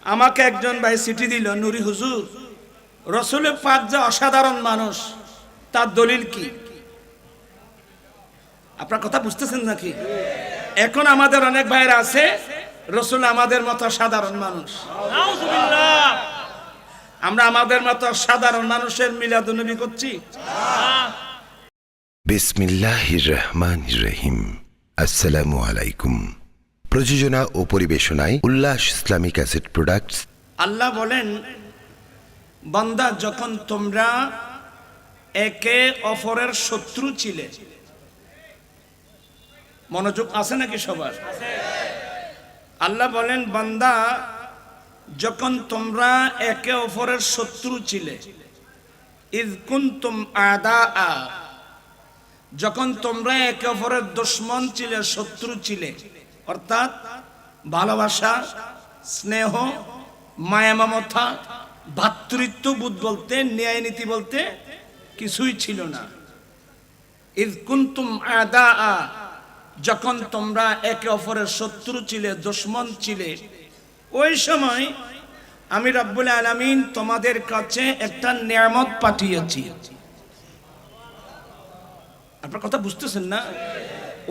আমাকে একজন ভাই চিঠি দিল, নুরি হুজুর, রসুল পাক যে অসাধারণ মানুষ, তার দলিল কি? আপনার কথা বুঝতেছেন নাকি? এখন আমাদের অনেক ভাইরা আছে, রসুল আমাদের মতো সাধারণ মানুষ, আমরা আমাদের মতো সাধারণ মানুষের মিলাদুন্নবী করছি। বিসমিল্লাহির রহমানির রহিম। আসসালামু আলাইকুম। প্রযোজনা ও পরিবেশনায় উল্লাস ইসলামিক অ্যাসেট প্রোডাক্টস। আল্লাহ বলেন, বান্দা যখন তোমরা একে অপরের শত্রু ছিলে, মনোযোগ আছে নাকি সবার? আল্লাহ বলেন, বান্দা যখন তোমরা একে অপরের শত্রু ছিলে, ইয কুনতুম আদাআ, যখন তোমরা একে অপরের দুশমন ছিলে, শত্রু ছিলে, অর্থাৎ ভালোবাসা, স্নেহ, মায়া মমতা, ভ্রাতৃত্ববোধ বলতে, ন্যায় নীতি বলতে কিছুই ছিল না। ইয কুনতুম আদাআ, যখন তোমরা একে অপরের শত্রু ছিলে, দুশমন ছিলে, ওই সময় আমি রব্বুল আলামিন তোমাদের কাছে একটা নিয়ামত পাঠিয়েছি। আপনার কথা বুঝতেছেন না?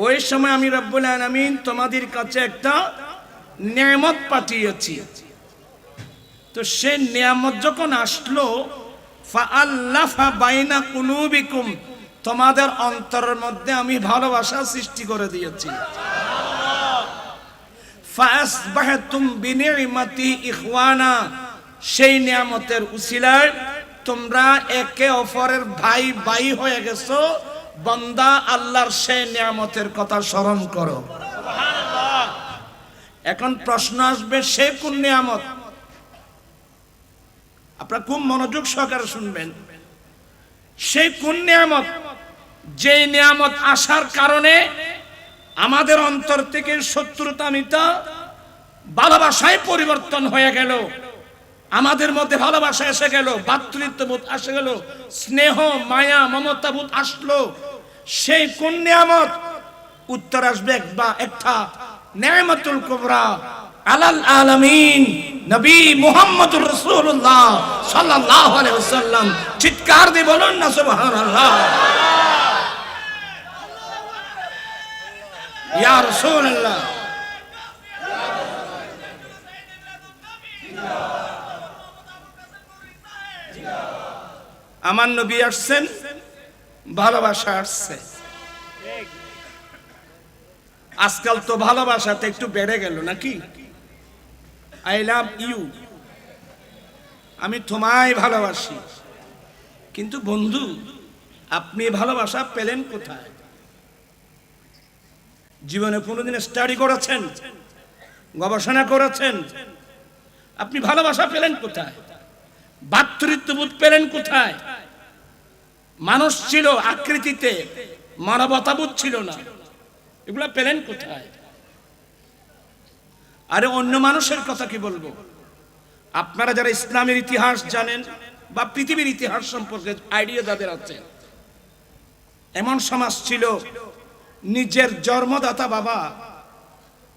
ওই সময় আমি রব্বুল আলামিন তোমাদের কাছে একটা নিয়ামত পাঠিয়েছি। তো সেই নিয়ামত যখন আসলো, ফাআল্লাফা বাইনা কুলুবিকুম, তোমাদের অন্তরের মধ্যে আমি ভালোবাসা সৃষ্টি করে দিয়েছি। ফাসবাহতুম বিনিমাতি ইখওয়ানা, সেই নিয়ামতের উসিলায় তোমরা একে অপরের ভাই ভাই হয়ে গেছো। বান্দা আল্লাহর সেই নিয়ামতের কথা স্মরণ করো। এখন প্রশ্ন আসবে, সে কোন নিয়ামত? আপনারা খুব মনোযোগ সহকারে শুনবেন। সেই কোন নিয়ামত, যে নিয়ামত আসার কারণে আমাদের অন্তর থেকে শত্রুতা মিটা ভালোবাসায় পরিবর্তন হয়ে গেল, আমাদের মধ্যে ভালোবাসা এসে গেল, ভ্রাতৃত্ববোধ এসে গেল, স্নেহ মায়া মমতাবোধ আসলো। সেই কোন নিয়ামত? উত্তর আসবে একটা নিয়ামতুল কুবরা আলাল আলামিন, নবী মুহাম্মদুর রাসূলুল্লাহ সাল্লাল্লাহু আলাইহি ওয়াসাল্লাম। চিৎকার দিয়ে বলুন না সুবহানাল্লাহ। ইয়া রাসূলুল্লাহ, আমার নবী আসছেন, ভালোবাসা আসছে। আজকাল তো ভালোবাসাটা একটু বেড়ে গেল নাকি? আই লাভ ইউ, আমি তোমায় ভালোবাসি। কিন্তু বন্ধু, আপনি ভালোবাসা পেলেন কোথায়? জীবনে কোনোদিন স্টাডি করেছেন, গবেষণা করেছেন? আপনি ভালোবাসা পেলেন কোথায়? ভ্রাতৃত্ববোধ পেলেন কোথায়? মানুষ ছিল আকৃতিতে, মানবতাবোধ ছিল না, এগুলা পেলেন কোথায়? আরে অন্য মানুষের কথা কি বলবো? আপনারা যারা ইসলামের ইতিহাস জানেন বা পৃথিবীর ইতিহাস সম্পর্কে আইডিয়া যাদের আছে, এমন সমাজ ছিল, নিজের জন্মদাতা বাবা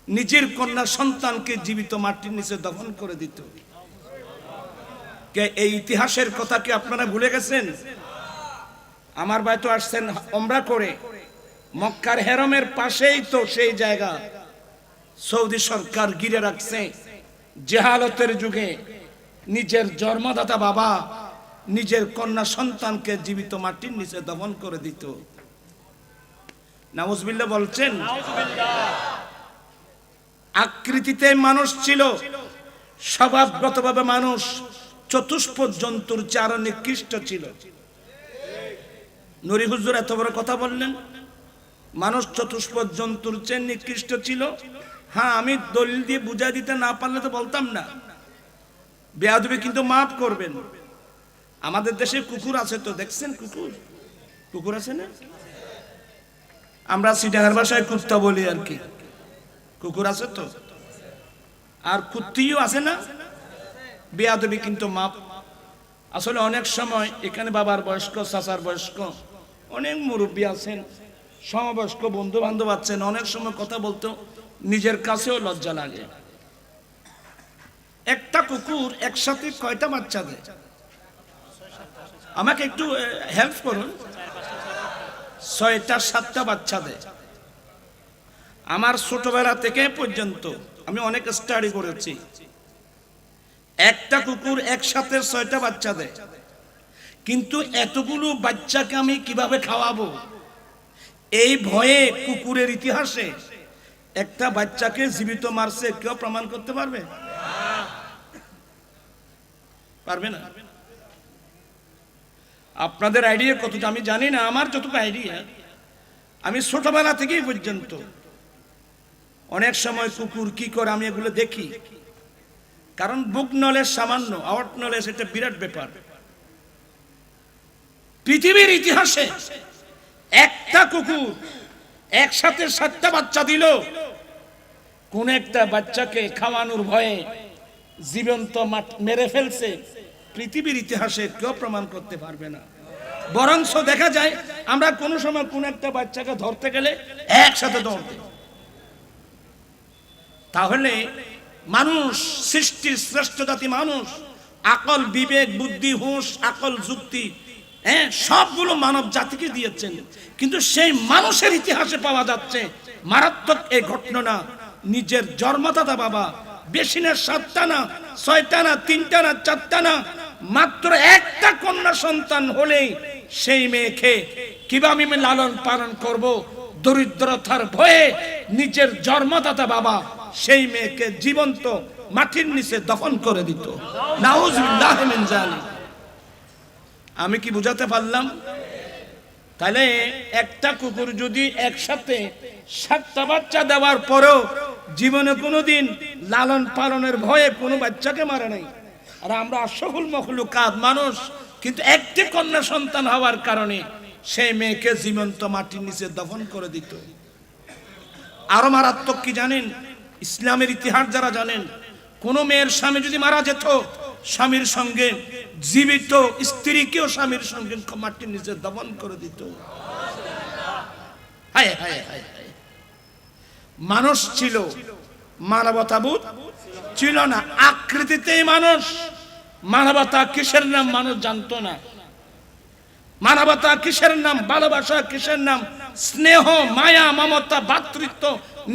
নিজের কন্যা সন্তানকে জীবিত মাটির নিচে দফন করে দিত। কে এই ইতিহাসের কথা কি আপনারা ভুলে গেছেন? আমার ভাই তো আসছেন ওমরা করে, মক্কার হেরমের পাশেই তো সেই জায়গা। সৌদি সরকার ঘিরে রাখছে। জেহালতের যুগে নিজের জন্মদাতা বাবা নিজের কন্যা সন্তানকে জীবিত মাটির নিচে দফন করে দিত। নাউজুবিল্লাহ বলছেন। আকৃতিতে মানুষ ছিল, স্বভাবগতভাবে মানুষ চতুষ্পদ জন্তুর চেয়ে আরো নিকৃষ্ট ছিল। নুরি হুজুর এত বড় কথা বললেন, মানুষ চতুষ্পদ জন্তুর চেয়ে নিকৃষ্ট ছিল। হ্যাঁ, আমি দলিল দিয়ে বুঝাই দিতে না পারলে তো বলতাম না। বেয়াদবি কিন্তু মাফ করবেন। আমাদের দেশে কুকুর আছে তো, দেখছেন কুকুর? কুকুর আছে না? আমরা সিটাঙ্গার ভাষায় কুত্তা বলি আর কি। কুকুর আছে তো, আর কুত্তিও আছে না? বেয়াদবি কিন্তু মাপ। আসলে অনেক সময় এখানে বাবার বয়স্ক, চাচার বয়স্ক, অনেক মুরব্বী আছেন, সমবয়স্ক বন্ধু বান্ধব আছেন, অনেক সময় কথা বলতে নিজের কাছেও লজ্জা লাগে। একটা কুকুর একসাথে কয়টা বাচ্চা দেয়? আমাকে একটু হেল্প করুন। 6টা 7টা বাচ্চা দেয়। আমার ছোটবেলা থেকে পর্যন্ত আমি অনেক স্টাডি করেছি, একটা কুকুর একসাথে 6টা বাচ্চা দেয়। কিন্তু এতগুলো বাচ্চাকে আমি কিভাবে খাওয়াবো, এই ভয়ে কুকুরের ইতিহাসে একটা বাচ্চাকে জীবিত মারছে কেউ প্রমাণ করতে পারবে? পারবে না। আপনাদের আইডিয়া কতটা আমি জানি না, আমার যতটুকু আইডিয়া, আমি ছোটবেলা থেকেই পর্যন্ত অনেক সময় কুকুর কি করে আমি এগুলো দেখি। কারণ বুক নলেজ সামান্য, আউট নলেজ এটা বিরাট ব্যাপার। পৃথিবীর ইতিহাসে একটা কুকুর একসাথে 7টা বাচ্চা দিল, কোন একটা বাচ্চাকে খাওয়ানোর ভয়ে জীবন্ত মেরে ফেলছে, পৃথিবীর ইতিহাসে কেউ প্রমাণ করতে পারবে না। বরঞ্চ দেখা যায় আমরা কোন সময় কোন একটা বাচ্চাকে ধরতে গেলে একসাথে দৌড় দিই। তাহলে মানুষ সৃষ্টির শ্রেষ্ঠ জাতি মানুষ, আকল বিবেক বুদ্ধি হুঁশ আকল যুক্তি সবগুলো মানব জাতিকে দিয়েছেন। কিন্তু সেই মানুষের ইতিহাসে পাওয়া যাচ্ছে মারাত্মক এই ঘটনা। নিজের জন্মদাতা বাবা বেশি না 7টা না 6টা না 3টা না 4টা না, মাত্র একটা কন্যা সন্তান হলেই সেই মেয়েকে কিভাবে আমি লালন পালন করব, দরিদ্রতার ভয়ে নিজের জন্মদাতা বাবা সেই মেয়েকে জীবন্ত মাটির নিচে দফন করে দিত। নাউজুবিল্লাহ মিন যালিক। আমি কি বুঝাতে পারলাম? তাহলে একটা কুকুর যদি একসাথে 7টা বাচ্চা দেওয়ার পরেও জীবনে কোনোদিন লালন পালনের ভয়ে কোনো বাচ্চাকে মারে নাই, আর আমরা আশরাফুল মাখলুকাত মানুষ, কিন্তু একটি কন্যা সন্তান হওয়ার কারণে সেই মেয়েকে জীবন্ত মাটির নিচে দফন করে দিত। আরো মারাত্মক কি জানেন? ইসলামের ইতিহাস যারা জানেন, কোন মেয়ের স্বামী যদি মারা যেত, স্বামীর সঙ্গে জীবিত স্ত্রীকেও স্বামীর সঙ্গে মাটির নিচে দফন করে দিত। হায় হায় হায় হায়। মানুষ ছিল, মানবতাবোধ ছিল না। আকৃতিতেই মানুষ, মানবতা কিসের নাম মানুষ জানতো না। মানবতা কিসের নাম, ভালোবাসা কিসের নাম, স্নেহ মায়া মমতা ভ্রাতৃত্ব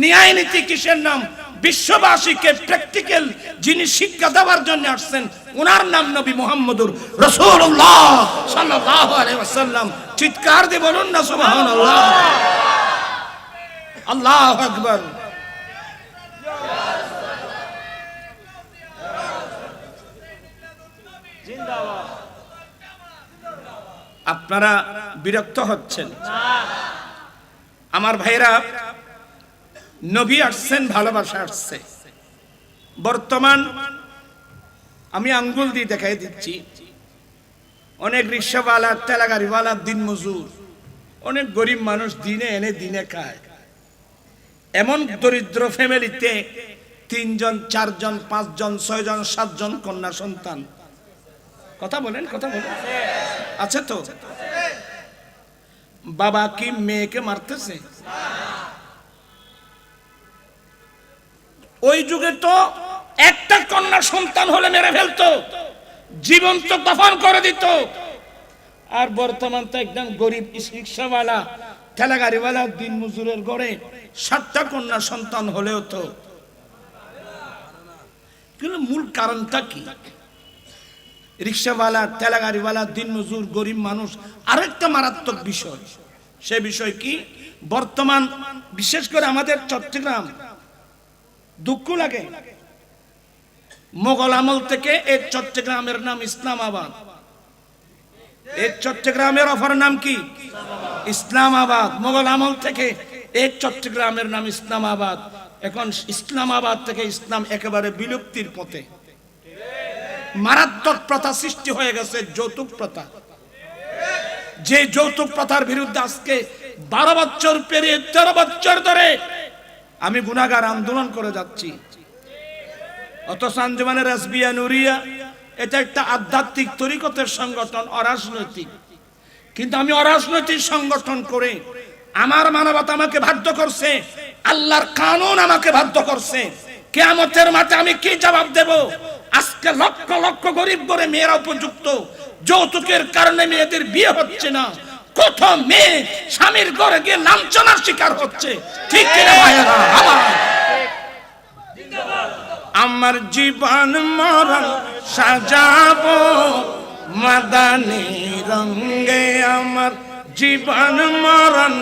ন্যায় নীতি কিসের নাম, বিশ্ববাসীকে প্র্যাকটিক্যাল যিনি শিক্ষা দেওয়ার জন্য আসছেন ওনার নাম নবী মুহাম্মদুর রাসূলুল্লাহ সাল্লাল্লাহু আলাইহি ওয়াসাল্লাম। চিৎকার দিয়ে বলুন না সুবহানাল্লাহ, আল্লাহু আকবার। আপনারা বিরক্ত হচ্ছেন? আমার ভাইরা, নবী আসছেন, ভালোবাসা আসছে। বর্তমান আমি আঙ্গুল দিয়ে দেখাই দিচ্ছি, অনেক রিক্সাওয়ালা ঠেলাগাড়িওয়ালা দিন মজুর, অনেক গরিব মানুষ দিনে এনে দিনে খায়। এমন দরিদ্র ফ্যামিলিতে 3 জন 4 জন 5 জন 6 জন 7 জন কন্যা সন্তান। কথা বলেন, কথা বলেন, আছে তো? বাবা কি মেয়েকে মারতেছে? ওই যুগে তো একটা কন্যা সন্তান হলে মেরে ফেলতো, জীবন্ত দফন করে দিত। আর বর্তমান তো একদম গরিব রিক্সাওয়ালা ঠেলাগাড়িওয়ালা দিন মজুরের ঘরে 7টা কন্যা সন্তান হলেও তো। কিন্তু মূল কারণটা কি? রিক্সাওয়ালা ঠেলাগাড়িওয়ালা দিন মজুর গরিব মানুষ আরেকটা মারাত্মক বিষয়। সে বিষয় কি? বর্তমান বিশেষ করে আমাদের চট্টগ্রাম, দুঃখ লাগে, মোগল আমল থেকে এই চট্টগ্রামের নাম ইসলামাবাদ। এই চট্টগ্রামের অপর নাম কি? ইসলামাবাদ। মোগল আমল থেকে এই চট্টগ্রামের নাম ইসলামাবাদ। এখন ইসলামাবাদ থেকে ইসলাম একেবারে বিলুপ্তির পথে। মারাত্মক প্রথা সৃষ্টি হয়ে গেছে, যৌতুক প্রথা। যে যৌতুক প্রথার বিরুদ্ধে আজকে 12 বছর পেরিয়ে 13 বছর ধরে আমি গুনাহগার আন্দোলন করে যাচ্ছি। অথচ আঞ্জুমানে রাসবিয়া নুরিয়া এটা একটা আধ্যাত্মিক তরিকতের সংগঠন, অরাজনৈতিক। কিন্তু আমি অরাজনৈতিক সংগঠন করে আমার মানবতা আমাকে বাধ্য করছে, আল্লাহর কানুন আমাকে বাধ্য করছে। কিয়ামতের মাঠে আমি কি জবাব দেব? আজকে লক্ষ লক্ষ গরিব ঘরে মেয়েরা উপযুক্ত, যৌতুকের কারণে মেয়েদের বিয়ে হচ্ছে না। কত মেয়ে স্বামীর ঘরে গিয়ে লাঞ্ছনার শিকার হচ্ছে, ঠিক কিনা ভাইয়েরা আমার? আমার জীবন মরণ সাজাবো মাদানী রঙে, আমার জীবন মরণ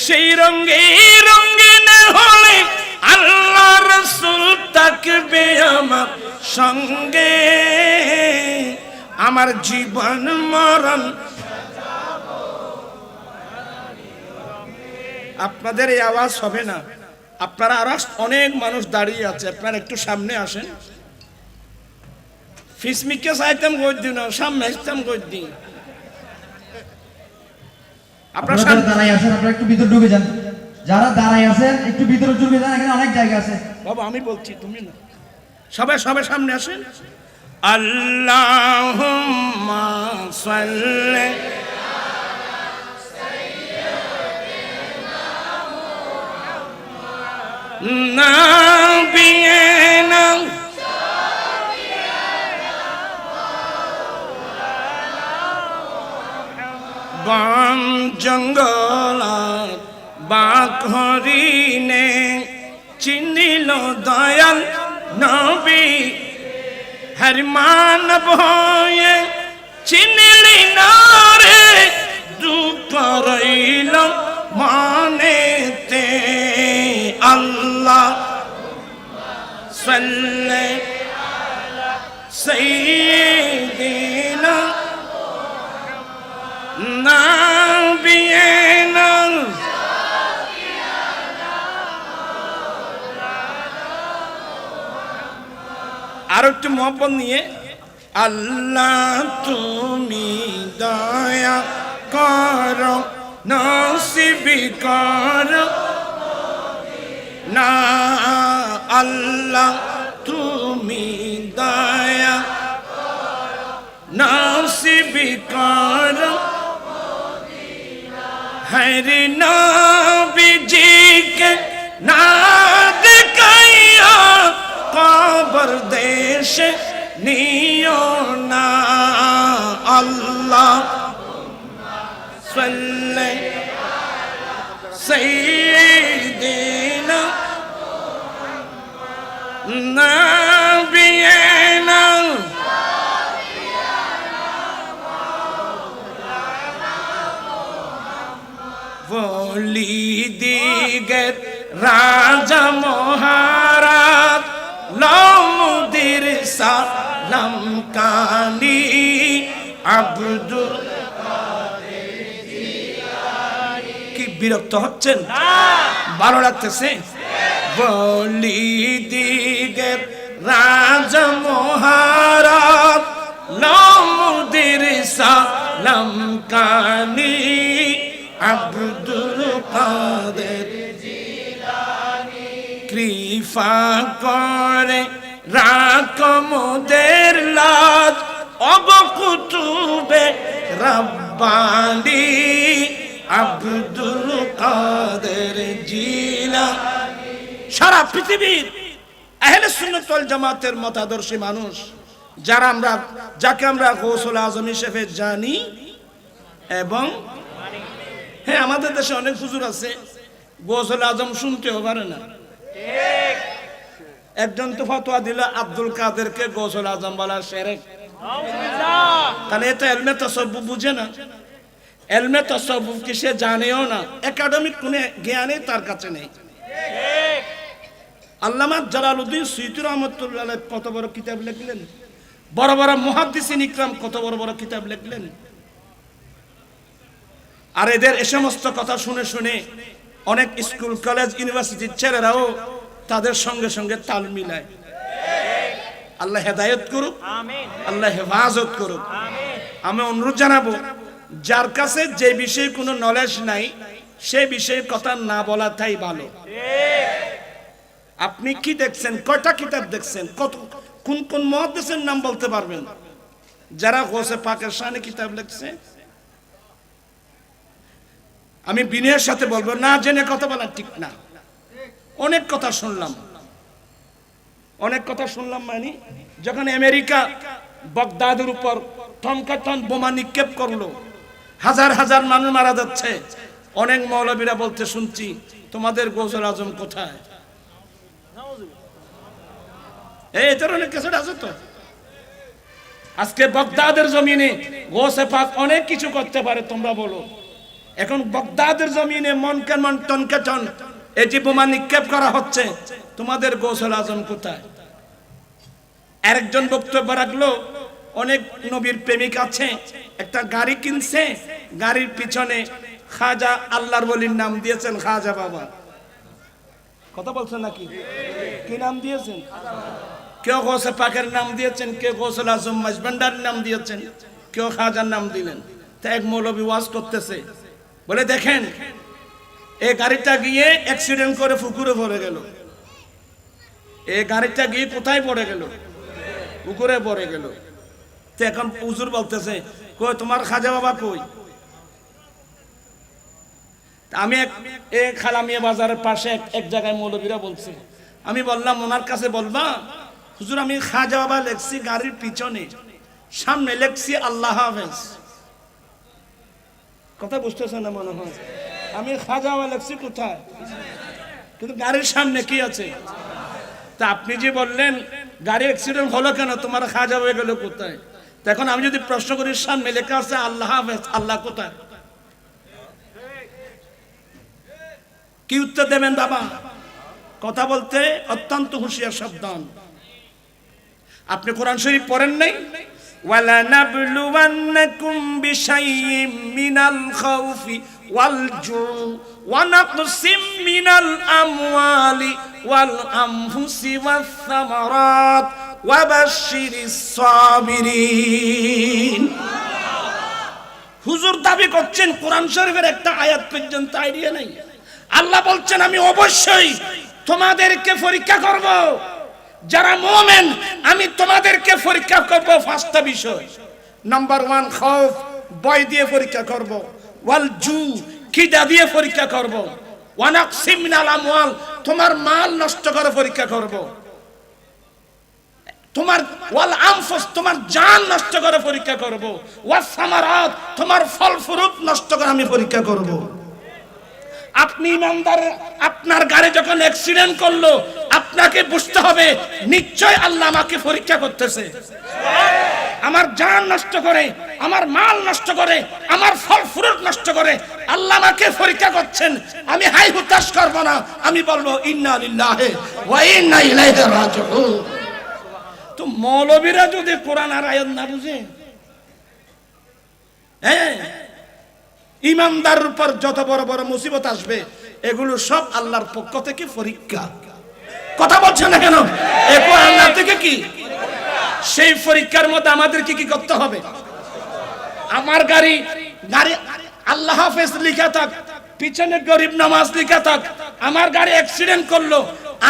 সেই রঙে রঙিন হলে আল্লাহ রাসূল থাকবে আমার সঙ্গে। আমার জীবন মরণ। আপনাদের এই আওয়াজ হবে না, আপনারা আর অনেক মানুষ দাঁড়িয়ে আছে, আপনারা একটু সামনে আসেন। ফিসমিকে চাইতাম গই দিন, সামনে আসতাম গই দিন। আপনারা দাঁড়াই আছেন, আপনারা একটু ভিতর ঢুকে যান। যারা দাঁড়াই আছেন একটু ভিতরে ঢুকে যান, এখানে অনেক জায়গা আছে। বাবা আমি বলছি, তুমি না। সবাই সবাই সামনে আসেন। আল্লাহুম্মা সাল্লি নাবিয়িনা বন জঙ্গলাত বাঘ হরিণে চিনিল দয়াল নবী, হর মানব হয়ে চিনিলি না রে, দুঃখ রইল মানেতে। আল্লাহ সাল্লি আলা সাইয়্যিদিনা নাবিয়িনা। আর একটু মহব্বত নিয়ে, আল্লাহ তুমি দয়া করো নসিব করো না, আল্লাহ তুমি দয়া নসিব করো। হরি নবীজিকে না দেখাইয়া কবর দেশে নিও না। আল্লাহ সাল্লি সাইয়্যিদিনা নাবিয়িনা। বলি দিগের রাজা মহারাজ লমুদির সালাম কানি আব্দুল। কি বিরক্ত হচ্ছেন? ভালো লাগতেছে? বলি দিগের রাজা মহারাজ লমুদির সালাম কানি আব্দুল কাদের জিলানী। কৃপা করে রাখ মোদের লাজ অবকুতুবে রব্বানি আব্দুল কাদের জিলানী। সারা পৃথিবীর আহলে সুন্নাত ওয়াল জামাতের মতাদর্শী মানুষ যাকে আমরা গৌসুল আজম হিসেবে জানি, এবং হ্যাঁ আমাদের দেশে অনেক হুজুর আছে গৌসুল আজম শুনতেও পারে না। একজন তো ফতোয়া দিল আব্দুল কাদেরকে গৌসুল আজম বলা শিরক। তাহলে এটা ইলমে তাসাব্বুফ বুঝে না, ইলমে তাসাব্বুফ কি সে জানেও না, একাডেমিক কোনো জ্ঞানই তার কাছে নেই। আল্লামা জালালউদ্দিন সুয়ুতী রাহমাতুল্লাহ আলাইহি কত বড় কিতাব লিখলেন, বড় বড় মুহাদ্দিসিন ইকরাম কত বড় বড় কিতাব লিখলেন। আর এদের এই সমস্ত কথা শুনে শুনে অনেক স্কুল কলেজ ইউনিভার্সিটির ছেলেরাও তাদের সঙ্গে সঙ্গে তাল মিলায়। আল্লাহ হেদায়েত করুক, আল্লাহ হেফাজত করুক। আমি অনুরোধ জানাবো, যার কাছে যে বিষয়ে কোনো নলেজ নাই সে বিষয়ে কথা না বলাটাই ভালো। আপনি কি দেখছেন, কয়টা কিতাব দেখছেন, কত কোন কোন মুহাদ্দিসের নাম বলতে পারবেন যারা গৌসে পাকের শানে কিতাব লিখছে? আমি বিনয়ের সাথে বলবো, না জেনে কথা বলা ঠিক না। অনেক কথা শুনলাম, অনেক কথা শুনলাম। মানে যখন আমেরিকা বাগদাদের উপর টনকাটন বোমা নিক্ষেপ করলো, হাজার হাজার মানুষ মারা যাচ্ছে, অনেক মৌলবীরা বলতে শুনছি তোমাদের গৌসুল আজম কোথায়? এই ধরনের কিছু আছে তো। আজকে বাগদাদের জমিনে গৌসে পাক অনেক কিছু করতে পারে, তোমরা বলো। এখন বাগদাদের জমিনে মনকে মন টনকে টন এই যে বোমা নিক্ষেপ করা হচ্ছে, তোমাদের গৌসুল আজম কোথায়? আরেকজন বক্তব্য রাখলো, অনেক নবীর প্রেমিক আছে, একটা গাড়ি কিনছে, গাড়ির পিছনে খাজা আল্লাহর ওলির নাম দিয়েছেন খাজা বাবা। কথা বলছেন নাকি? কি নাম দিয়েছেন? কেউ গৌসে পাকের নাম দিয়েছেন, কেউ গৌসুল আজম মাঝভান্ডারের নাম দিয়েছেন, কেউ খাজার নাম দিলেন। তা এক মৌলবী ওয়াজ করতেছে, বলে দেখেন এই গাড়িটা গিয়ে অ্যাক্সিডেন্ট করে পুকুরে পড়ে গেল। এই গাড়িটা গিয়ে কোথায় পড়ে গেল? পুকুরে পড়ে গেল। তো এখন হুজুর বলতেছে, কই তোমার খাজা বাবা কই? আমি এক খালামিয়া বাজারের পাশে এক জায়গায় মৌলবীরা বলছে, আমি বললাম ওনার কাছে বলবা হুজুর আমি খাজা বাবা লেখছি গাড়ির পিছনে, সামনে লেখছি আল্লাহ হাফেজ। কথা বুঝতেছেন না মনে হয়? আমি খাজা বাবা লেখছি কোথায়, কিন্তু গাড়ির সামনে কি আছে? তা আপনি যে বললেন গাড়ি অ্যাক্সিডেন্ট হলো কেন, তোমার খাজা হয়ে গেল কোথায়? এখন আমি যদি প্রশ্ন করি সামনে লেখা আছে আল্লাহ হাফেজ, আল্লাহ কোথায়? কি উত্তর দেবেন বাবা? কথা বলতে অত্যন্ত হুঁশিয়ার সাবধান। আপনি কোরআন শরীফ পড়েন নাই? ওয়ালা নাবলুওয়ান্নাকুম বিশাইইম মিনাল খাউফি ওয়াল জু ওয়া নাকসিম মিনাল আমওয়ালি ওয়াল আনফুসি ওয়াস সামারাত ওয়া বাশশিরিস সাবিরিন। হুজুর দাবি করছেন কোরআন শরীফের একটা আয়াত পর্যন্ত আইডিয়া নাই। আল্লাহ বলছেন আমি অবশ্যই তোমাদেরকে পরীক্ষা করব, যারা মুমিন আমি তোমাদেরকে পরীক্ষা করব। পাঁচটা বিষয়। নাম্বার 1 খৌফ, ভয় দিয়ে পরীক্ষা করব। ওয়াল জু, খিদা দিয়ে পরীক্ষা করব। ওয়া নাকসিম মিনাল আমওয়াল, তোমার মাল নষ্ট করে পরীক্ষা করব। তোমার ওয়াল আনফুস, তোমার জান নষ্ট করে পরীক্ষা করব। ওয়াস সামারাত, তোমার ফল ফ্রুট নষ্ট করে আমি পরীক্ষা করব। আপনি ইমানদার, আপনার গাড়ি যখন অ্যাক্সিডেন্ট করলো আপনাকে বুঝতে হবে নিশ্চয় আল্লাহ আমাকে পরীক্ষা করতেছে। আমার জান নষ্ট করে, আমার মাল নষ্ট করে, আমার ফল ফ্রুট নষ্ট করে আল্লাহ আমাকে পরীক্ষা করছেন। আমি হাই হুতাশ করব না, আমি বলবো ইন্না লিল্লাহি ওয়া ইন্না ইলাইহি রাজিউন। তো মৌলবীরা যদি কোরআন আর আয়াত না বুঝে, হ্যাঁ, ইমানদারের উপর যত বড় বড় মুসিবত আসবে এগুলো সব আল্লাহর পক্ষ থেকে পরীক্ষা। কথা বলছেন না কেন? এরপর আল্লাহ থেকে কি সেই পরীক্ষার মধ্যে আমাদের কি কি করতে হবে? আমার গাড়ি আল্লাহ হাফেজ লেখা থাক, পিছনে গরিব নামাজ লেখা থাক, আমার গাড়ি অ্যাক্সিডেন্ট করলো,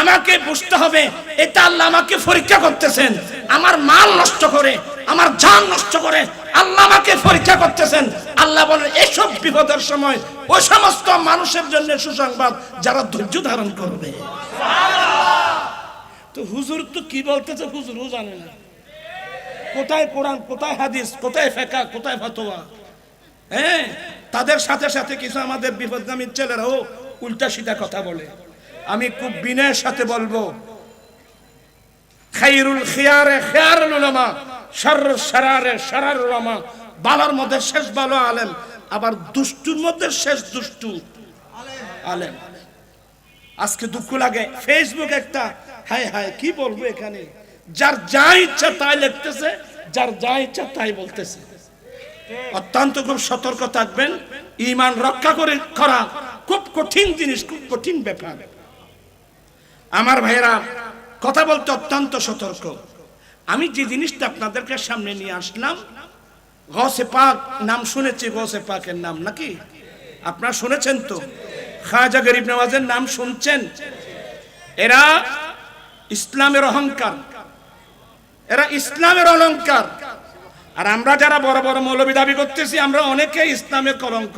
আমাকে বুঝতে হবে এটা আল্লাহ আমাকে পরীক্ষা করতেছেন। আমার মাল নষ্ট করে, আমার জান নষ্ট করে আল্লাহ আমাকে পরীক্ষা করতেছেন। আল্লাহ বলেন এসব বিপদের সময় ওই সমস্ত মানুষের জন্য সুসংবাদ যারা ধৈর্য ধারণ করবে। তো হুজুর তো কি বলতেছে হুজুরও জানে না, কোথায় কোরআন, কোথায় হাদিস, কোথায় ফিকহ, কোথায় ফতোয়া। হ্যাঁ, তাদের সাথে সাথে কিছু আমাদের বিপদগামী ছেলেরাও উল্টা সিধা কথা বলে। আমি খুব বিনয়ের সাথে বলবো, খায়রুল খিয়ারে খিয়ারুল উলামা, শাররুশ শারারে শারারুল উলামা। বালার মধ্যে শেষ ভালো আলেম, আবার দুষ্টুর মধ্যে শেষ দুষ্টু আলেম। আজকে দুঃখ লাগে, ফেসবুক একটা হায় হায় কি বলবো, এখানে যার যা ইচ্ছা তাই লিখতেছে, যার যা ইচ্ছা তাই বলতেছে। অত্যন্ত খুব সতর্ক থাকবেন। ঈমান রক্ষা করা খুব কঠিন জিনিস, খুব কঠিন ব্যাপার। আমার ভাইয়েরা, কথা বলতে অত্যন্ত সতর্ক। আমি যে জিনিসটা আপনাদেরকে সামনে নিয়ে আসলাম, গৌসে পাক নাম শুনেছি, গৌসে পাকের নাম নাকি আপনারা শুনেছেন? তো খাজা গরিব নওয়াজের নাম শুনছেন? এরা ইসলামের অহংকার, এরা ইসলামের অলংকার। আর আমরা যারা বড় বড় মৌলবী দাবি করতেছি, আমরা অনেকে ইসলামের কলঙ্ক।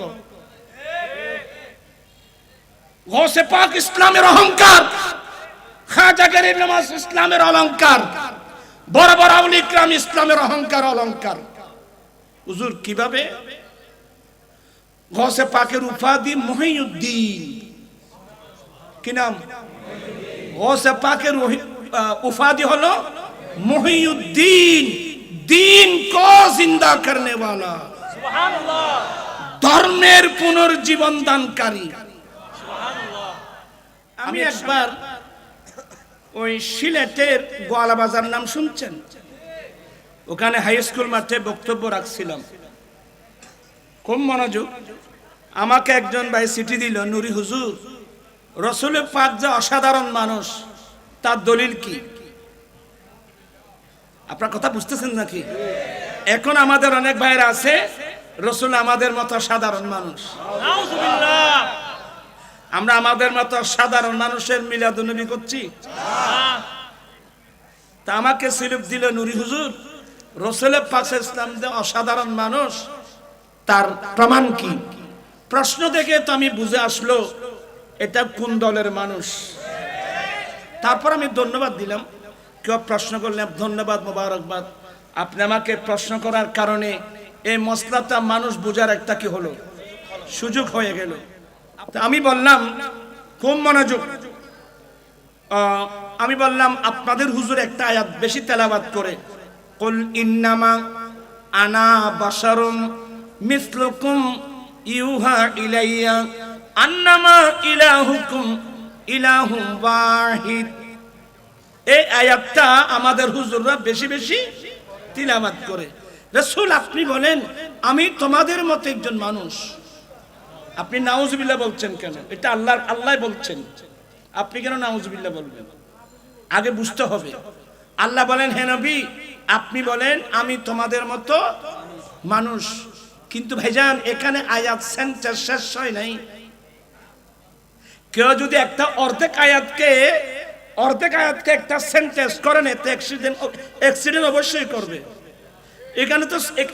গৌসে পাক ইসলামের অহংকার, খাজা গরিব নওয়াজ ইসলামের অলংকার, বড় বড় আউলি ইকরাম ইসলামের অহংকার অলংকার। হুজুর কিভাবে? গৌসে পাকের উপাধি মহিউদ্দিন। কি নাম? গৌসে পাকের উপাধি হলো মহিউদ্দিন, দিন কো জিন্দা করনে वाला, ধর্মের পুনর্জীবন দানকারী। আমি একবার ওই সিলেটের গোয়ালাবাজার নাম শুনছেন? ওখানে হাই স্কুল মাঠে বক্তব্য রাখছিলাম, খুব মনোযোগ। আমাকে একজন ভাই চিঠি দিল, নুরি হুজুর, রসুল পাক যে অসাধারণ মানুষ, তার দলিল কি? আপনার কথা বুঝতেছেন নাকি? এখন আমাদের অনেক ভাইরা আছে, রসুল আমাদের মতো সাধারণ মানুষ, আমরা আমাদের মতো সাধারণ মানুষের মিলাদুন্নবী করছি। তা আমাকে সিলুক দিল, নুরি হুজুর, রসুল পাক ইসলাম যে অসাধারণ মানুষ, তার প্রমাণ কি? প্রশ্ন দেখে তো আমি বুঝে আসলো এটা কোন দলের মানুষ। তারপর আমি ধন্যবাদ দিলাম। কেউ প্রশ্ন করলেন, ধন্যবাদ, মোবারকবাদ, আপনি আমাকে প্রশ্ন করার কারণে এই মসলাটা মানুষ বোঝার একটা কি হলো, সুযোগ হয়ে গেল। আমি বললাম, খুব মনোযোগ, আমি বললাম আপনাদের হুজুর একটা আয়াত বেশি তেলাওয়াত করে, কুল ইন্নামা আনা বাশারুম মিসলুকুম ইউহা ইলাইয়া আন্নামা ইলাহুকুম ইলাহুম ওয়াহিদ। এই আয়াতটা আমাদের হুজুররা বেশি বেশি তিলাওয়াত করে। রাসূল আপনি বলেন আমি তোমাদের মতো একজন মানুষ, আপনি নাউজুবিল্লাহ বলছেন কেন? এটা আল্লাহ বলছেন, আপনি কেন নাউজুবিল্লাহ বলবেন? আগে বুঝতে হবে। আল্লাহ বলেন, হে নবী আপনি বলেন আমি তোমাদের মতো মানুষ। কিন্তু ভাইজান এখানে আয়াত সেন্টেন্স শেষ হয় নাই। কেউ যদি একটা অর্ধেক আয়াতকে একটা সেন্টেন্স করে নেয়, অ্যাক্সিডেন্ট অবশ্যই করবে।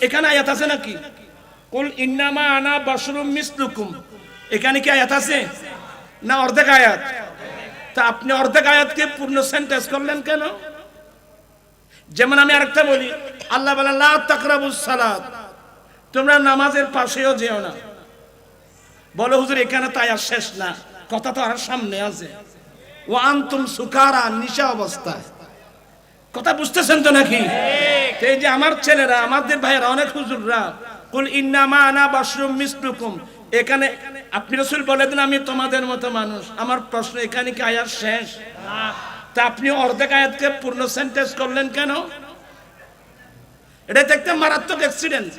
এখানে আয়াত আছে নাকি? কুল ইন্নামা আনা বাশারুম মিসলুকুম, এখানে কি আয়াত আছে না অর্ধেক আয়াত? তা আপনি অর্ধেক আয়াতকে পূর্ণ সেন্টেন্স করলেন কেন? যেমন আমি আরেকটা বলি, আল্লাহ বলে লা তাকরাবুস সালাত, তোমরা নামাজের পাশেও যেও না। বলো হুজুর এখানে তো আয়াত শেষ না, কথা তো আর সামনে আছে। ওয়া আনতুম সুকারা, নিশা অবস্থায়। কথা বুঝতেছেন তো নাকি? এই যে আমার ছেলেরা, আমাদের ভাইয়েরা, অনেক হুজুররা কুল ইন্নামা আনা বাশারুম মিসলুকুম, এখানে আপনি রাসূল বলে দেন আমি তোমাদের মতো মানুষ। আমার প্রশ্ন, এখানে কি আয়াত শেষ? তা আপনি অর্ধেক আয়াতকে পূর্ণ সেন্টেন্স করলেন কেন? এটা একটা মারাত্মক অ্যাক্সিডেন্ট।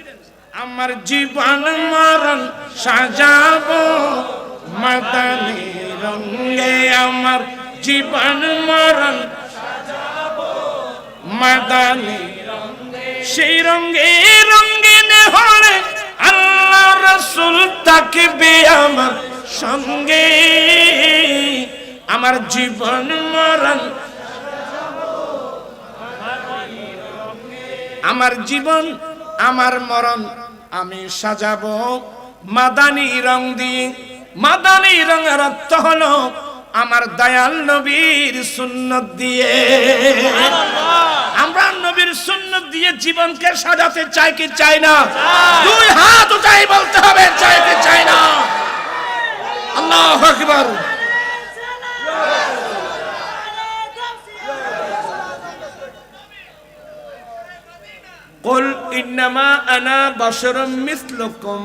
আমার জীবন মরণ সাজাবো মাদানী রঙে, আমার জীবন মরণ সাজাবো মাদানী রঙে, সেই রঙে রঙিন হলে আল্লাহ রাসূল থাকবে আমার সঙ্গে। আমার জীবন মরণ, আমার জীবন আমার মরণ আমি সাজাবো মাদানী রং দিয়ে। মাদানী রঙের অর্থ হলো আমার দয়াল নবীর সুন্নত দিয়ে। আমরা নবীর সুন্নত দিয়ে জীবনকে সাজাতে চাই কি চাই না? দুই হাত উঠাই বলতে হবে চাই কি চাই না? আল্লাহু আকবার। কুল ইন্নামা আনা বাশারুম মিসলুকুম,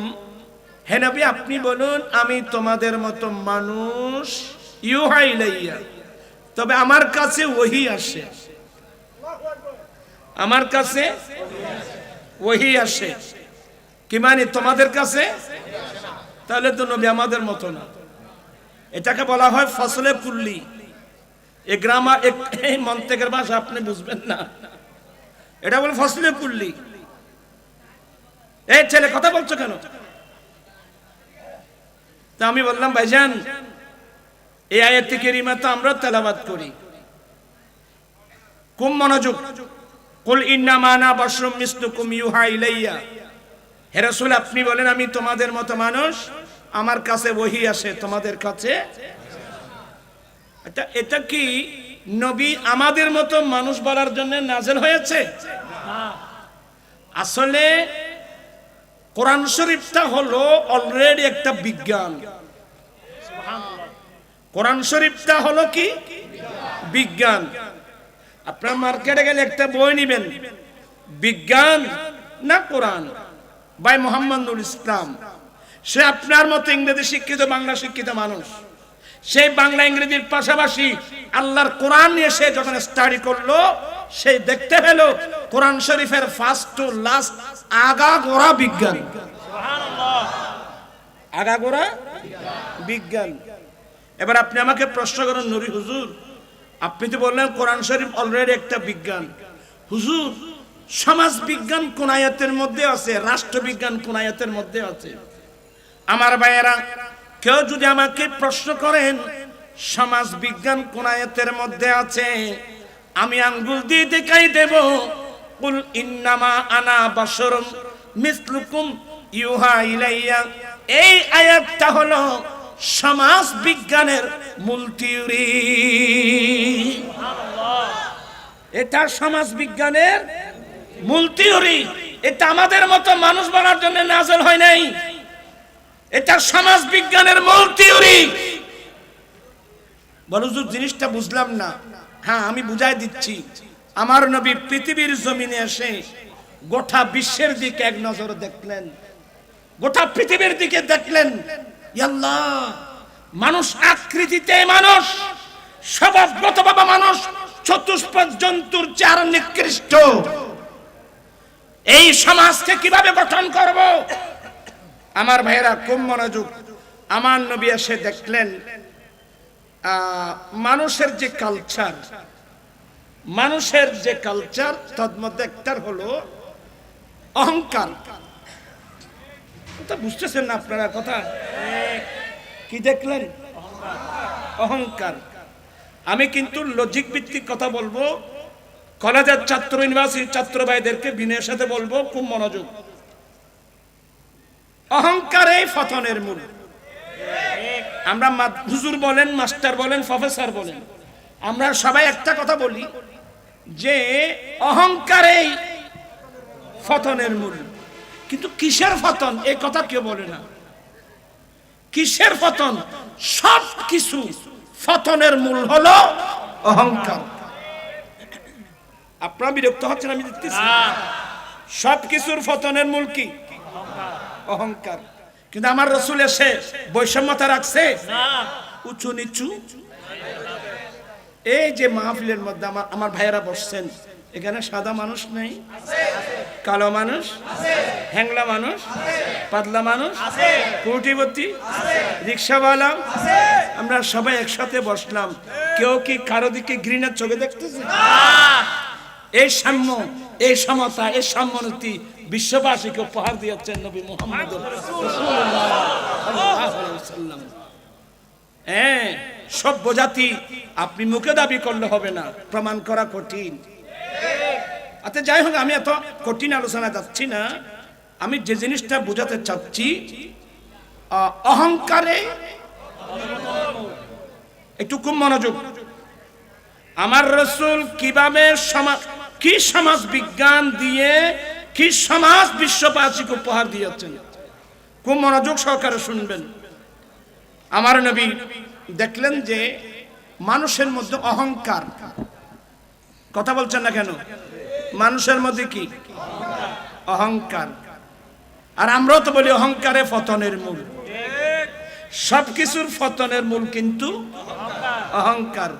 হে নবী আপনি বলুন আমি তোমাদের মতো মানুষ। ইউহা ইলাইয়া, তবে আমার কাছে ওহী আসে, আমার কাছে ওহী আসে। কি মানে তোমাদের কাছে? তাহলে তো নবী আমাদের মতো না। এটাকে বলা হয় ফসলে কুল্লি। এই গ্রামার, এই মন্তেকের ভাষা আপনি বুঝবেন না, এটা বলে ফসলে কুল্লি। এই ছেলে কথা বলছো কেন? তা আমি বললাম ভাইজান এই আয়াতে কারিমা তো আমরা তেলাওয়াত করি, খুব মনোযোগ। কুল ইন্নামা আনা বাশারুম মিসলুকুম ইউহা ইলাইয়া, হে রাসূল আপনি বলেন আমি তোমাদের মতো মানুষ, আমার কাছে ওহী আসে, তোমাদের কাছে এটা কি নবী আমাদের মতো মানুষ বলার জন্য নাযিল হয়েছে? আসলে কোরআন শরীফটা হলো অলরেডি একটা বিজ্ঞান। কোরআন শরীফটা হলো কি বিজ্ঞান। আপনার মার্কেটে গেলে একটা বই নেবেন, বিজ্ঞান না কোরআন, বাই মোহাম্মদ নুর ইসলাম। সে আপনার মতো ইংরেজি শিক্ষিত, বাংলা শিক্ষিত মানুষ। সেই বাংলা ইংরেজির পাশাপাশি আল্লাহর কোরআন নিয়ে সে যখন স্টাডি করলো, সে দেখতে পেল কোরআন শরীফের ফার্স্ট টু লাস্ট আগাগোড়া বিজ্ঞান। আগাগোড়া বিজ্ঞান। এবার আপনি আমাকে প্রশ্ন করেন, নুরি হুজুর আপনি তো বললেন কোরআন শরীফ অলরেডি একটা বিজ্ঞান, হুজুর সমাজ বিজ্ঞান কোন আয়াতের মধ্যে আছে, রাষ্ট্রবিজ্ঞান কোন আয়াতের মধ্যে আছে? আমার ভাইয়েরা, কেউ যদি আমাকে প্রশ্ন করেন সমাজ বিজ্ঞান কোন আয়াতের মধ্যে আছে, আমি আঙ্গুল দিয়ে দেখাই দেব, কুল ইন্নামা আনা বাশারুম মিসলুকুম ইউহা ইলাইয়া। এই আয়াতটা হলো সমাজ বিজ্ঞানের মূল থিওরি। এটা সমাজ বিজ্ঞানের মূল থিওরি। এটা আমাদের মতো মানুষ বলার জন্য নাযিল হয় নাই, এটা সমাজ বিজ্ঞানের মূল থিওরি। বলো যে জিনিসটা বুঝলাম না। হ্যাঁ, আমি বুঝাই দিচ্ছি। আমার নবী পৃথিবীর জমিনে এসে গোটা বিশ্বের দিকে এক নজর দেখলেন, গোটা পৃথিবীর দিকে দেখলেন। আল্লাহ, মানুষ আকৃতিতে মানুষ, স্বভাবগতভাবে মানুষ, চতুষ্পদ জন্তুর চেয়ে আরো নিকৃষ্ট। এই সমাজকে কিভাবে গঠন করব? আমার ভাইয়েরা খুব মনোযোগ। আমার নবী এসে দেখলেন মানুষের যে কালচার, মানুষের যে কালচার, তার মধ্যে একটা হলো অহংকার। কথা বুঝতেছেন না আপনারা? কথা কি দেখলেন? অহংকার। আমি কিন্তু লজিক ভিত্তিক কথা বলবো, কলেজের ছাত্র, ইউনিভার্সিটির ছাত্র ভাইদেরকে বিনয়ের সাথে বলবো, খুব মনোযোগ। অহংকারই পতনের মূল। আমরা হুজুর বলেন, মাস্টার বলেন, প্রফেসর বলেন, আমরা সবাই একটা কথা বলি যে অহংকারই পতনের মূল। কিন্তু কিসের পতন এই কথা কেউ বলে না। কিসের পতন? সব কিছু পতনের মূল হলো অহংকার। আপনারা বিরক্ত হচ্ছেন? আমি দেখতেছি সব কিছুর পতনের মূল কি? অহংকার। কিন্তু আমার রাসূল এসে বৈষম্যতা রাখছে না, উঁচু নিচু। এই যে মাহফিলের মধ্যে আমার ভাইয়েরা বসছেন, এখানে সাদা মানুষ নেই, কালো মানুষ, হ্যাংলা মানুষ, পাতলা মানুষ, কোটিপতি, রিক্সাওয়ালা, আমরা সবাই একসাথে বসলাম। কেউ কি কারো দিকে ঘৃণার চোখে দেখতেছে? এই সাম্য, এই সমতা, এই সম্মানতি বিশ্ববাসীকে উপহার দিয়েছেন নবী মুহাম্মদ সাল্লাল্লাহু আলাইহি ওয়াসাল্লাম। হ্যাঁ, সভ্য জাতি আপনি মুখে দাবি করলে হবে না, প্রমাণ করা কঠিন। আচ্ছা, যাই হোক, আমি এত কঠিন আলোচনা যাচ্ছি না। আমি যে জিনিসটা বোঝাতে চাচ্ছি, অহংকারে একটু খুব মনোযোগ। আমার রাসূল কিভাবে কি সমাজ বিজ্ঞান দিয়ে কি সমাজ বিশ্ববাসীকে উপহার দিয়েছেন, খুব মনোযোগ সহকারে শুনবেন। আমার নবী দেখলেন যে মানুষের মধ্যে অহংকার। কথা বলছেন না কেন? মানুষের মধ্যে কি? অহংকার। আর আমরাও তো বলি অহংকারে পতনের মূল। সবকিছুর পতনের মূল কিন্তু অহংকার।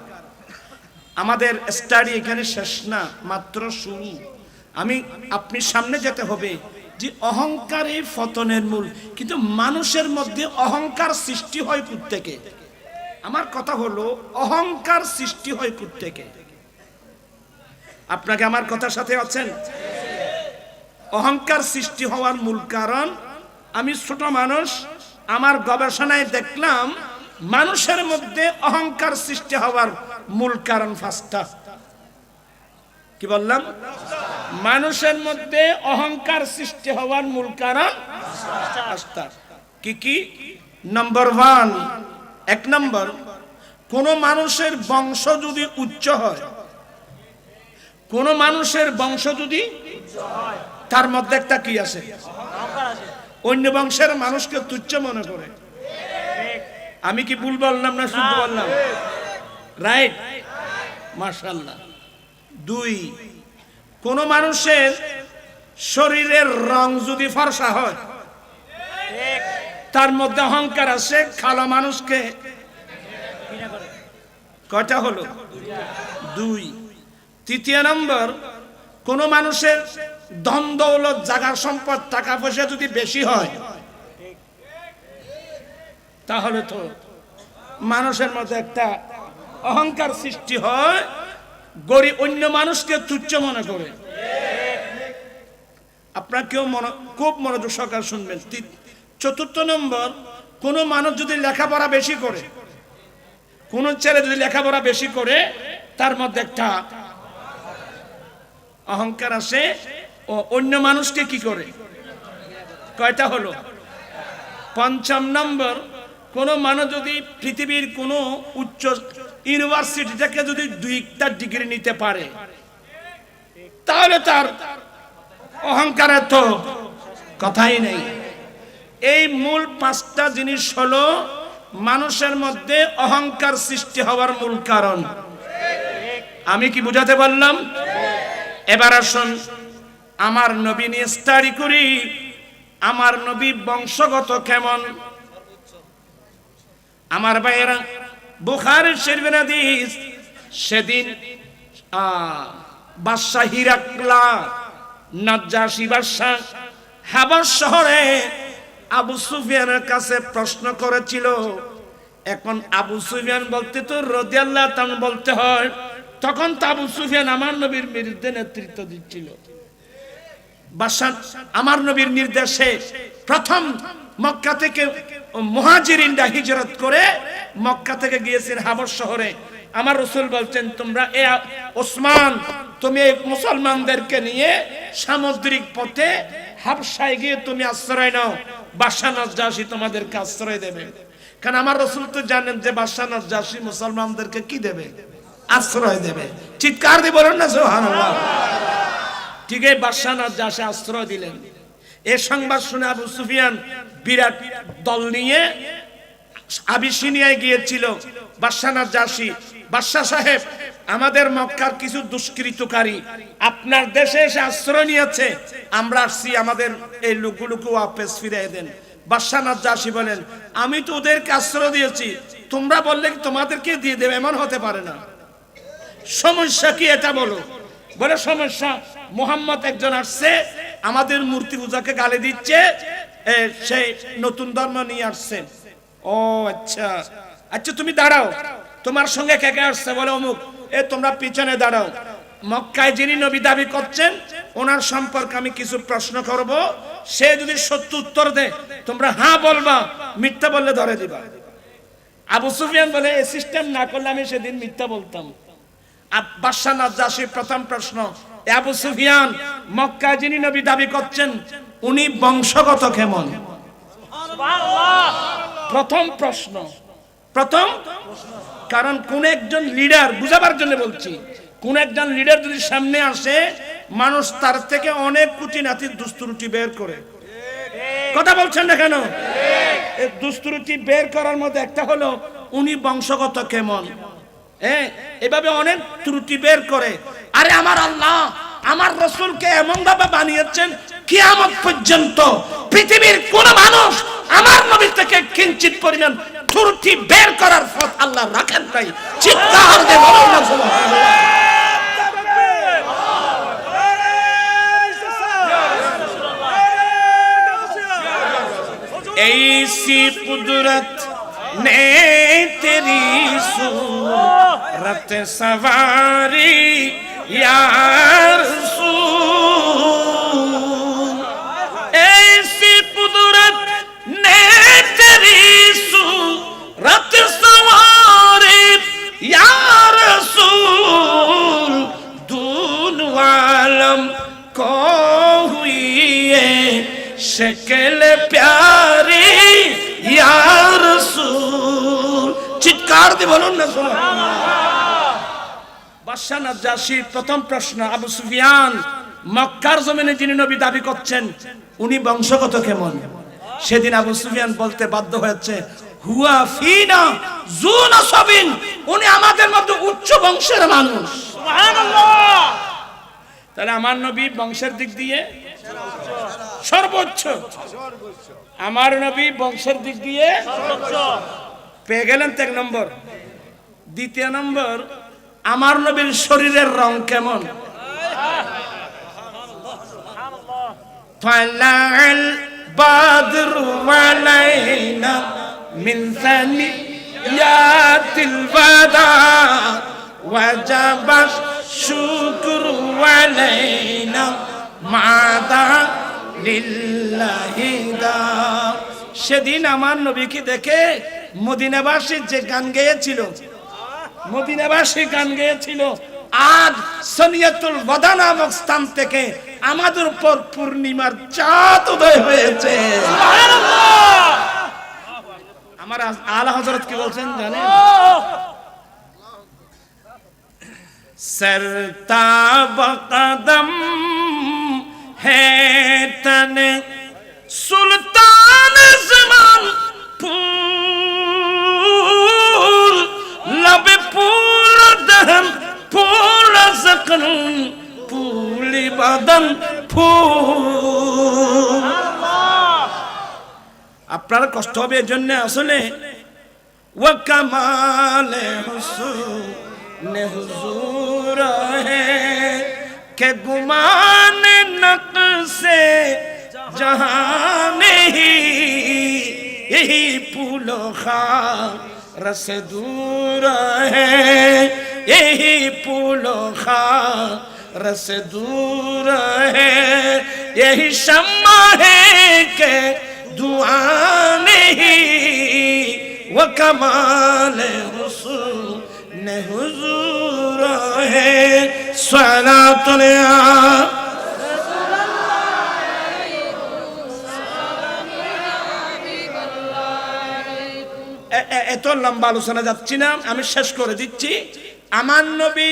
আমাদের স্টাডি এখানে শেষ না, মাত্র শুরু। আপনি সামনে যেতে হবে যে অহংকারে পতনের মূল। কিন্তু মানুষের মধ্যে অহংকার সৃষ্টি হয় কোত্থেকে? আমার কথা হলো অহংকার সৃষ্টি হয় কোত্থেকে? আপনাকে আমার কথার সাথে আছেন? অহংকার সৃষ্টি হওয়ার মূল কারণ, আমি ছোট মানুষ, আমার গবেষণায় দেখলাম মানুষের মধ্যে অহংকার সৃষ্টি হওয়ার মূল কারণ পাঁচটা। কি বললাম? মানুষের মধ্যে অহংকার সৃষ্টি হওয়ার মূল কারণ পাঁচটা। কি কি? নাম্বার 1, 1 নম্বর, কোন মানুষের বংশ যদি উচ্চ হয়, কোন মানুষের বংশ যদি তার মধ্যে একটা কি আছে, অন্য বংশের মানুষকে তুচ্ছ মনে করে। আমি কি ভুল বললাম না শুদ্ধ বললাম? রাইট, মাশাআল্লাহ। 2, কোন মানুষের শরীরের রং যদি ফর্সা হয়, তার মধ্যে অহংকার আছে, কালো মানুষকে কয়টা হলো? 2। 3 নম্বর, কোন মানুষের ধন দৌলত, জায়গা সম্পদ, টাকা পয়সা যদি বেশি হয়, তাহলে তো মানুষের মধ্যে একটা অহংকার সৃষ্টি হয়, গরিব অন্য মানুষকে তুচ্ছ মনে করে। আপনারা কেউ খুব মনোযোগ সহকারে শুনবেন। 4 নম্বর, কোন মানুষ যদি লেখাপড়া বেশি করে, কোন ছেলে যদি লেখাপড়া বেশি করে, তার মধ্যে একটা অহংকার আসে ও অন্য মানুষকে কি করে। কয়টা হলো? 5 নম্বর, কোন মানুষ যদি পৃথিবীর কোন উচ্চ ইউনিভার্সিটি থেকে যদি 2টা ডিগ্রি নিতে পারে, তাহলে তার অহংকারের তো কথাই নেই। এই মূল 5টা জিনিস হলো মানুষের মধ্যে অহংকার সৃষ্টি হওয়ার মূল কারণ। আমি কি বুঝাতে পারলাম? এবার আসুন আমার নবী নিয়ে স্টাডি করি। আমার নবী বংশগত কেমন? আমার ভাইয়েরা, বুখারী শরীফের হাদিস, সেদিন বাদশা হিরাক্লা, নাজ্জাশী বাদশা হাবশ শহরে আবু সুফিয়ানের কাছে প্রশ্ন করেছিল। এখন আবু সুফিয়ান বলতে তো রাদিয়াল্লাহু তাআলা বলতে হয়, তখন তো আবু সুফিয়ান আমার নবীর বিরুদ্ধে নেতৃত্ব দিচ্ছিল। বাদশা আমার নবীর নির্দেশে প্রথম মক্কা থেকে মুহাজিরিনরা হিজরত করে মক্কা থেকে গিয়েছেন হাবশ শহরে। আমার রাসূল বলছেন, তোমরা এ ওসমান, তুমি মুসলমানদেরকে নিয়ে সামুদ্রিক পথে হাবশায় গিয়ে তুমি আশ্রয় নাও, বাদশা নাজ্জাশী তোমাদেরকে আশ্রয় দেবে। কারণ আমার রাসূল তো জানেন যে বাদশা নাজ্জাশী মুসলমানদেরকে কি দেবে? আশ্রয় দেবে। চিৎকার দিয়ে বলেন না সুবহানাল্লাহ। ঠিক এই বাদশা নাজ্জাশী আশ্রয় দিলেন। এই সংবাদ শুনে আবু সুফিয়ান বিরাট দল নিয়ে আবিসিনিয়ায় গিয়েছিল। বাদশা নাজ্জাশী, বাদশা সাহেব, আমাদের মক্কার কিছু দুষ্কৃতকারী আপনার দেশে এসে আশ্রয় নিয়েছে, আমরা আসছি, আমাদের এই লোকগুলোকে ওয়াপস ফিরিয়ে দেন। বাদশা নাজ্জাশী বলেন, আমি তো ওদেরকে আশ্রয় দিয়েছি, তোমরা বললে তোমাদেরকে দিয়ে দেবে, এমন হতে পারে না। সমস্যা কি এটা বলো। বলে সমস্যা, মুহাম্মদ একজন আসছে, আমাদের মূর্তি পূজাকে গালি দিচ্ছে, সেই নতুন ধর্ম নিয়ে আসছে। ও আচ্ছা, আচ্ছা তুমি দাঁড়াও, তোমার সঙ্গে কে কে আসছে? বলে অমুক। তোমরা পিছনে দাঁড়াও। মক্কায় যিনি নবী দাবি করছেন ওনার সম্পর্কে আমি কিছু প্রশ্ন করব, সে যদি সত্য উত্তর দেয় তোমরা হ্যাঁ বলবা, মিথ্যা বললে ধরে দিবা। আবু সুফিয়ান বলে, এই সিস্টেম না করলে আমি সেদিন মিথ্যা বলতাম। বাদশা নাজ্জাশীর প্রথম প্রশ্ন, আবু সুফিয়ান, মক্কায় যিনি নবী দাবি করছেন উনি বংশগত কেমন? প্রথম প্রশ্ন। কারণ কোন একজন লিডার, বুঝাবার জন্য বলছি, কোন একজন লিডার যদি সামনে আসে, মানুষ তার থেকে অনেক খুঁটিনাটি দুস্ত্রুটি বের করে। কথা বলছেন না কেন? এই দুস্ত্রুটি বের করার মধ্যে একটা হলো উনি বংশগত কেমন। এভাবে অনেক ত্রুটি বের করে। আরে আমার আল্লাহ আমার রাসূলকে এমন ভাবে বানিয়েছেন, কিয়ামত পর্যন্ত পৃথিবীর কোন মানুষ আমার নবী থেকে কিঞ্চিত পরিমাণ ত্রুটি বের করার পথ আল্লাহ রাখেন নাই। চিৎকার দিয়ে বলুন না সুবহানাল্লাহ। ऐसी कुदरत ने तेरी सूरत सवारी या रसूल, ऐसी कुदरत ने तेरी सूरत सवारी या रसूल, दून आलम को हुई है शक्ल प्यारी या रसूल। चित्कार চিৎকার দিয়ে বলুন না সুবহানাল্লাহ। বাদশা নাজ্জাশীর প্রথম প্রশ্ন, আবু সুফিয়ান মক্কার জমিনে যিনি নবী দাবি করছেন উনি বংশগত কেমন? সেদিন আবু সুফিয়ান বলতে বাধ্য হয়েছে, হুয়া ফিনা যু নাসাবিন, উনি আমাদের মধ্যে উচ্চ বংশের মানুষ। সুবহানাল্লাহ। তাহলে আমার নবী বংশের দিক দিয়ে সর্বোচ্চ, আমার নবী বংশের দিক দিয়ে সর্বোচ্চ পেয়ে গেলেন এক নম্বর। দ্বিতীয় নম্বর, আমার নবীর শরীরের রং কেমন? ফালাল বাদরু আলাইনা মিন সানিয়াতিল বাদা ওয়াজাবা শুকরু আলাইনা মাদা লিল্লাহি দা। সেদিন আমার নবীকে দেখে মদিনাবাসী যে গান গেয়েছিল, মদিনাবাসী গান গেয়েছিল, আজ সানিয়াতুল ওয়াদা নামক স্থান থেকে আমাদের উপর পূর্ণিমার চাঁদ উদয় হয়েছে। সুবহানাল্লাহ। আমার আলা হযরত কি বলছেন জানেন? सरताब कदम है तने सुल्तान ज़मान फूल लब फूल दहन फूल ज़कन फूली बदन फूल। আপনার কষ্ট হবে এজন্য আসলে ওয়া কামালে হুসুন हुजूर है के गुमान नक्शे जहां नहीं, यही फूलो खार से दूर है, यही फूलो खार से दूर है, यही शम्मा है के दुआ नहीं, वो कमाल हुस्न हुजूर है। सलातुल এত লম্বা আলোচনা যাচ্ছি না, আমি শেষ করে দিচ্ছি। আমার নবী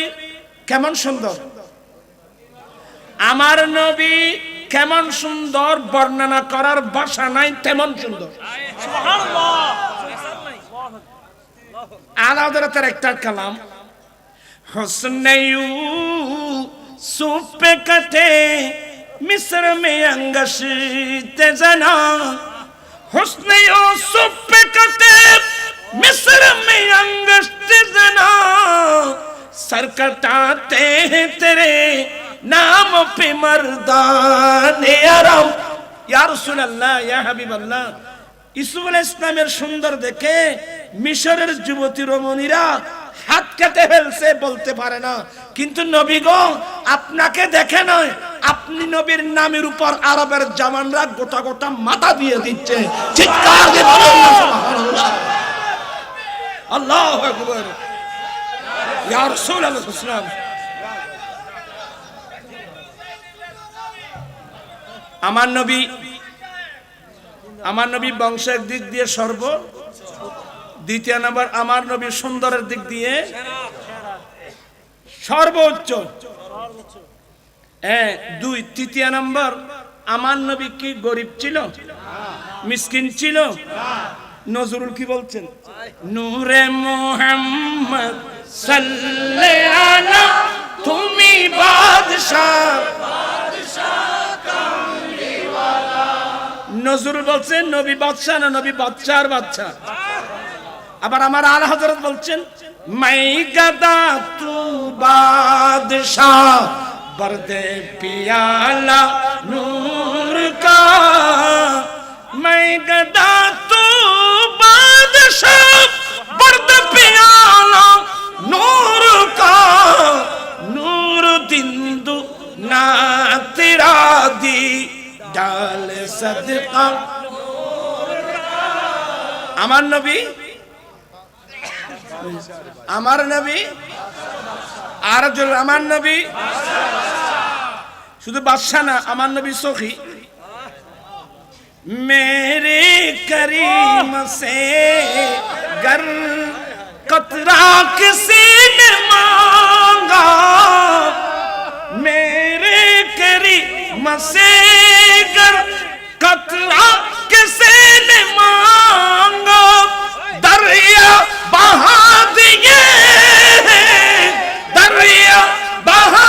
কেমন সুন্দর, আমার নবী কেমন সুন্দর, বর্ণনা করার ভাষা নাই, তেমন সুন্দর। সুবহানাল্লাহ। আলা হযরতের একটা কালাম, हुस्न यूसुफ पे कटे मिस्र में अंगश्त जना, हुस्न यूसुफ पे कटे मिस्र में अंगश्त जना, सर कटाते हैं तेरे नाम पे मर्दाने अरब। या रसूल अल्लाह, या हबीब अल्लाह, ইউসুফ আলাইহিস ইসলামের সুন্দর দেখে মিশরের যুবতী রমণীরা হাত কেটে ফেলছে, বলতে পারে না। কিন্তু নবী গো, আপনাকে দেখে নয়, আপনি নবীর নামের উপর আরবের জামানরা গোটা গোটা মাথা দিয়ে দিচ্ছে। চিৎকার দিয়ে বলুন না সুবহানাল্লাহ, আল্লাহু আকবার। ইয়া রাসূল আলাইহিস সালাম, আমার নবী বংশের দিক দিয়ে সর্ব। দ্বিতীয় নম্বর, আমার নবী সুন্দরের দিক দিয়ে সর্বোচ্চ। দুই। তৃতীয় নম্বর, আমার নবী কি গরিব ছিল, মিসকিন ছিল? নজরুল কি বলছেন? নূরে মুহাম্মদ সাল্লাল্লাহু আলা তুমি বাদশাহ। নজরুল বলছেন নবী বাদশাহ না, নবী বাদশার বাদশা। আবার আমার আলা হযরত বলছেন মাই গাদা তু বাদশাহ বরদে পিয়ালা নূর কা, মাই গাদা তু বাদশাহ বরদে পিয়ালা নূর কা, নূর দিন্দু না তেরা দি ডাল সদকা। আমার নবী, আমার নবী, আর জোরে আমার নবী, শুধু বাদশা না, আমার নবী সখী। মেরে করিম সে গর कतरा किसी ने मांगा मेरे करीम से गर कतरा किसी ने मांगा दरिया बहा दिए दरिया बहा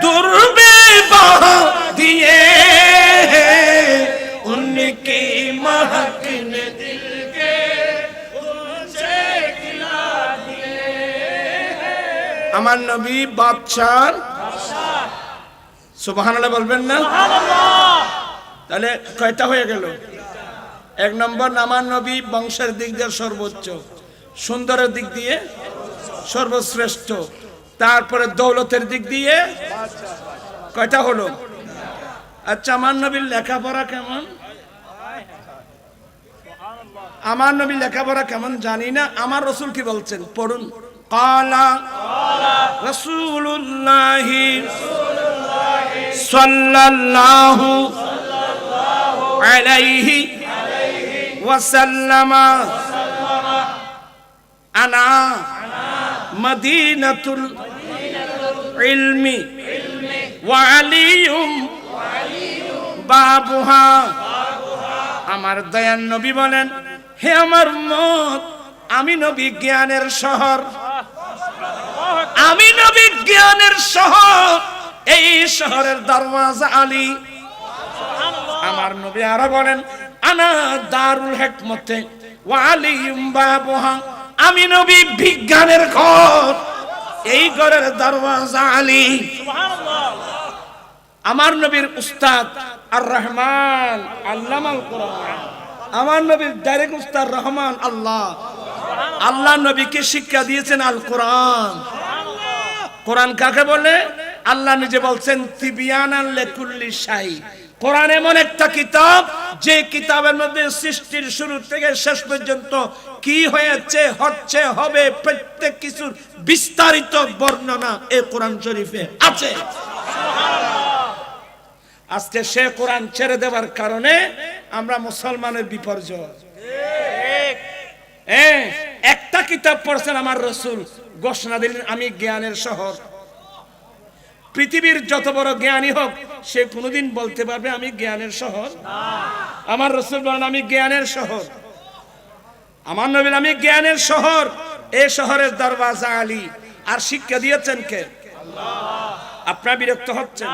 दुर्बे बहा दिए उनकी महक ने दिल के ऊंचे खिला दिए আমার নবী বাদশার সুবহানাল্লাহ বলবেন না তাহলে কয়টা হয়ে গেল এক নম্বর আমার নবী বংশের দিক দিয়ে সর্বোচ্চ সুন্দরের দিক দিয়ে সর্বশ্রেষ্ঠ তারপরে দৌলতের দিক দিয়ে কয়টা হলো আচ্ছা আমার নবীর লেখাপড়া কেমন আমার নবী লেখাপড়া কেমন জানি না আমার রাসূল কি বলছেন পড়ুন ক্বালা রাসূলুল্লাহ সাল্লাল্লাহু আলাইহি ওয়াসাল্লাম আনা মদিনাতুল ইলমি ওয়া আলিয়ুম বাবুহা আমার দয়ার নবী বলেন হে আমার উম্মত আমি নবী জ্ঞানের শহর আমি নবী জ্ঞানের শহর এই শহরের দরওয়াজা আলী আমার নবী আরো বলেন আনা দারুল হিকমতে ওয়া আলিয়ুম বাবুহা আমি নবী বিজ্ঞানের ঘর এই ঘরের দরওয়াজা আলী সুবহানাল্লাহ আমার নবীর উস্তাদ আর রহমান আল্লামাল কোরআন আমার নবীর ডাইরেক্ট উস্তাদ রহমান আল্লাহ আল্লাহ নবীকে শিক্ষা দিয়েছেন আল কোরআন কোরআন কাকে বলে আল্লাহ নিজে বলছেন তিবিয়ানাল লিকুল্লি শাই কোরআন এমন একটা কিতাব যে কিতাবের মধ্যে সৃষ্টির শুরু থেকে শেষ পর্যন্ত কি হয়েছে হচ্ছে হবে প্রত্যেক কিছুর বিস্তারিত বর্ণনা এই কোরআন শরীফে আছে আজকে সে কোরআন ছেড়ে দেওয়ার কারণে আমরা মুসলমানের বিপর্যয় একটা কিতাব পড়ছেন আমার রাসূল ঘোষণা দিলেন আমি জ্ঞানের শহর পৃথিবীর যত বড় জ্ঞানী হোক সে কোনোদিন বলতে পারবে আমি জ্ঞানের শহর আমার রাসূল বলেন আমি জ্ঞানের শহর আমার নবী আমি জ্ঞানের শহর এই শহরের দরওয়াজা আলী আর শিক্ষা দিয়েছেন কে আল্লাহ আপনারা বিরক্ত হচ্ছেন